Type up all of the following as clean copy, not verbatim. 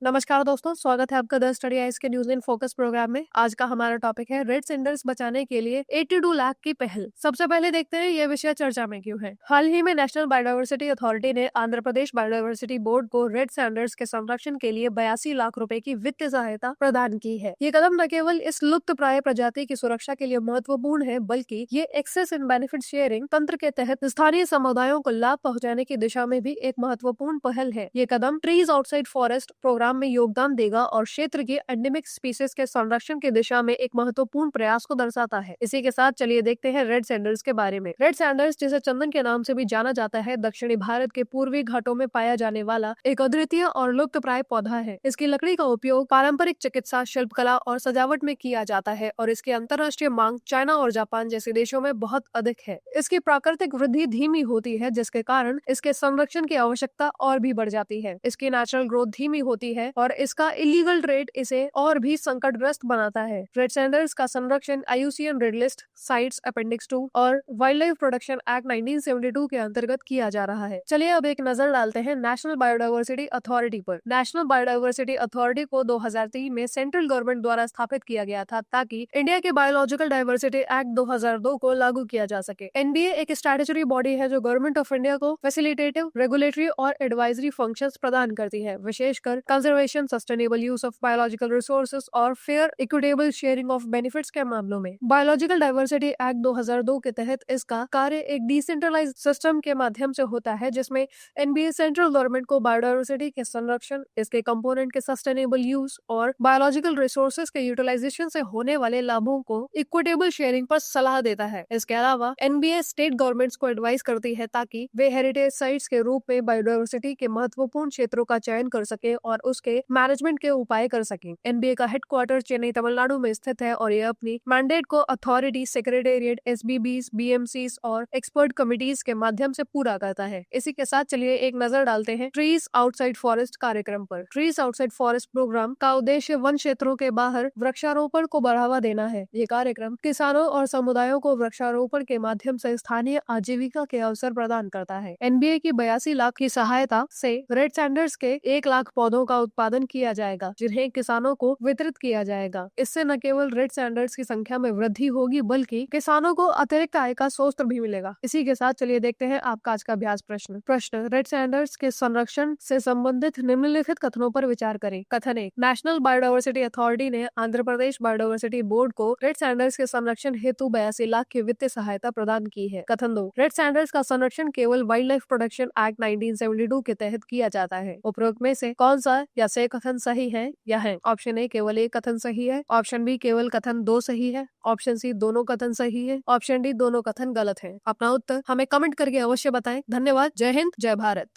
नमस्कार दोस्तों, स्वागत है आपका द स्टडी आइज के न्यूज इन फोकस प्रोग्राम में। आज का हमारा टॉपिक है रेड सेंडर्स बचाने के लिए 82 लाख की पहल। सबसे पहले देखते हैं ये विषय चर्चा में क्यों है। हाल ही में नेशनल बायोडायवर्सिटी अथॉरिटी ने आंध्र प्रदेश बायोडायवर्सिटी बोर्ड को रेड सेंडर्स के संरक्षण के लिए 82 लाख रुपए की वित्तीय सहायता प्रदान की है। ये कदम न केवल इस लुप्त प्राय प्रजाति की सुरक्षा के लिए महत्वपूर्ण है, बल्कि ये एक्सेस इन बेनिफिट शेयरिंग तंत्र के तहत स्थानीय समुदायों को लाभ पहुँचाने की दिशा में भी एक महत्वपूर्ण पहल है। ये कदम ट्रीज आउटसाइड फॉरेस्ट प्रोग्राम में योगदान देगा और क्षेत्र की एंडेमिक स्पीसीज के संरक्षण की दिशा में एक महत्वपूर्ण प्रयास को दर्शाता है। इसी के साथ चलिए देखते हैं रेड सैंडर्स के बारे में। रेड सैंडर्स, जिसे चंदन के नाम से भी जाना जाता है, दक्षिणी भारत के पूर्वी घाटों में पाया जाने वाला एक अद्वितीय और लुप्त प्राय पौधा है। इसकी लकड़ी का उपयोग पारंपरिक चिकित्सा, शिल्पकला और सजावट में किया जाता है और इसकी अंतर्राष्ट्रीय मांग चाइना और जापान जैसे देशों में बहुत अधिक है। इसकी प्राकृतिक वृद्धि धीमी होती है, जिसके कारण इसके संरक्षण की आवश्यकता और भी बढ़ जाती है। इसकी नेचुरल ग्रोथ धीमी होती है और इसका इलीगल ट्रेड इसे और भी संकटग्रस्त बनाता है। रेड सैंडर्स का संरक्षण IUCN red list sites appendix 2 और वाइल्ड लाइफ प्रोटेक्शन एक्ट 1972 के अंतर्गत किया जा रहा है। चलिए अब एक नजर डालते हैं नेशनल बायोडायवर्सिटी अथॉरिटी पर। नेशनल बायोडायवर्सिटी अथॉरिटी को 2003 में सेंट्रल गवर्नमेंट द्वारा स्थापित किया गया था ताकि इंडिया के बायोलॉजिकल डायवर्सिटी एक्ट 2002 को लागू किया जा सके। NBA एक स्टैट्यूटरी बॉडी है जो गवर्नमेंट ऑफ इंडिया को फैसिलिटेटिव, रेगुलेटरी और एडवाइजरी फंक्शंस प्रदान करती है, विशेषकर conservation, sustainable use of biological resources और fair equitable sharing of benefits के मामलों में। बायोलॉजिकल डायवर्सिटी एक्ट 2002 के तहत इसका कार्य एक डिसेंट्रलाइज्ड सिस्टम के माध्यम से होता है, जिसमें NBA सेंट्रल गवर्नमेंट को बायोडायवर्सिटी के संरक्षण, इसके कंपोनेंट के सस्टेनेबल यूज और बायोलॉजिकल रिसोर्सेज के यूटिलाइजेशन से होने वाले लाभों को इक्विटेबल शेयरिंग पर सलाह देता है। इसके अलावा NBA स्टेट गवर्नमेंट्स को एडवाइस करती है ताकि वे हेरिटेज साइट्स के रूप में बायोडायवर्सिटी के महत्वपूर्ण क्षेत्रों का चयन कर सके और उसके मैनेजमेंट के उपाय कर सकें। NBA का हेडक्वार्टर चेन्नई, तमिलनाडु में स्थित है और यह अपनी मैंडेट को अथॉरिटी, सेक्रेटेरिएट, SBBs, BMCs और एक्सपर्ट कमिटीज के माध्यम से पूरा करता है। इसी के साथ चलिए एक नजर डालते हैं ट्रीज आउटसाइड फॉरेस्ट कार्यक्रम पर। ट्रीज आउटसाइड फॉरेस्ट प्रोग्राम का उद्देश्य वन क्षेत्रों के बाहर वृक्षारोपण को बढ़ावा देना है। ये कार्यक्रम किसानों और समुदायों को वृक्षारोपण के माध्यम से स्थानीय आजीविका के अवसर प्रदान करता है। NBA की 82 लाख की सहायता से रेड सैंडर्स के 1 लाख पौधों का उत्पादन किया जाएगा, जिन्हें किसानों को वितरित किया जाएगा। इससे न केवल रेड सैंडर्स की संख्या में वृद्धि होगी, बल्कि किसानों को अतिरिक्त आय का स्रोत भी मिलेगा। इसी के साथ चलिए देखते हैं आपका आज का अभ्यास प्रश्न। रेड सैंडर्स के संरक्षण से संबंधित निम्नलिखित कथनों पर विचार करें। कथन 1, नेशनल बायोडायवर्सिटी अथॉरिटी ने आंध्र प्रदेश बायोडायवर्सिटी बोर्ड को रेड सैंडर्स के संरक्षण हेतु 82 लाख की वित्तीय सहायता प्रदान की है। कथन 2, रेड सैंडर्स का संरक्षण केवल वाइल्ड लाइफ प्रोटेक्शन एक्ट 1972 के तहत किया जाता है। उपरोक्त में से कौन सा या से कथन सही है या है? ऑप्शन ए केवल एक कथन सही है, ऑप्शन बी केवल कथन 2 सही है, ऑप्शन सी दोनों कथन सही है, ऑप्शन डी दोनों कथन गलत है। अपना उत्तर हमें कमेंट करके अवश्य बताएं। धन्यवाद। जय हिंद, जय भारत।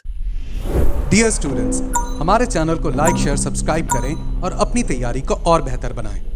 डियर स्टूडेंट्स, हमारे चैनल को लाइक, शेयर, सब्सक्राइब करें और अपनी तैयारी को और बेहतर बनाएं।